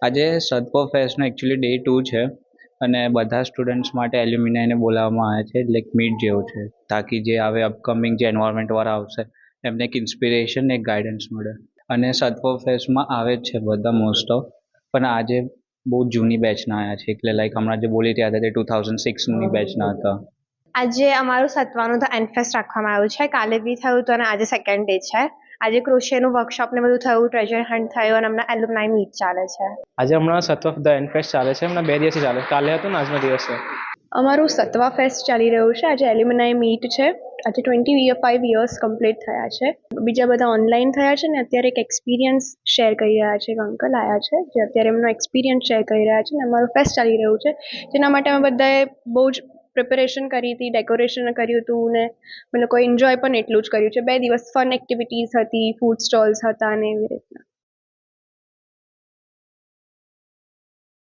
આજે સદપો ફેસ્ટનો actually day 2 છે અને બધા સ્ટુડન્ટ્સ માટે એલ્યુમિનાઈને બોલાવવામાં આવ્યા છે, લાઈક મીટ જેવું છે, તાકી જે આવે અપકમિંગ જે એન્વાયરમેન્ટવાળા આવશે એમને એક ઇન્સ્પિરેશન એક ગાઈડન્સ મળે. અને સદપો ફેસ્ટમાં આવે જ છે બધા મોસ્ટ ઓફ, પણ આજે બહુ જૂની બેચના આવ્યા છે, એટલે લાઈક હમણાં જે બોલી રહ્યા હતા તે 2006ની બેચના હતા. આજે અમારું સત્વાનું તો એનફેસ્ટ રાખવામાં આવ્યું છે. કાલે બી થયું હતું અને આજે સેકન્ડ ડે છે. આજે ક્રોશિયાનું વર્કશોપ ને બધું થયું, ટ્રેજર હન્ટ થયું અને હમણાં એલ્યુમનાઈ મીટ ચાલે છે. આજે હમણાં સત્વ ધ એનફેસ્ટ ચાલે છે, હમણાં 2 દિવસથી ચાલે, કાલે હતું ને આજનો દિવસ છે. અમારું સત્વા ફેસ્ટ ચાલી રહ્યું છે. આજે એલ્યુમનાઈ મીટ છે. આજે 25 યર્સ કમ્પ્લીટ થયા છે. બીજા બધા ઓનલાઈન થયા છે ને અત્યારે એક એક્સપિરિયન્સ શેર કરી રહ્યા છે. એક અંકલ આવ્યા છે જે અત્યારે એમનો એક્સપિરિયન્સ શેર કરી રહ્યા છે અને અમારું ફેસ્ટ ચાલી રહ્યું છે, જેના માટે અમે બધાએ બહુ જ પ્રિપેરેશન કરી હતી, ડેકોરેશન કર્યું હતું ને અમે લોકોએ એન્જોય પણ એટલું જ કર્યું છે. 2 દિવસ ફન એક્ટિવિટીઝ હતી, ફૂડ સ્ટોલ્સ હતા અને એવી રીતના.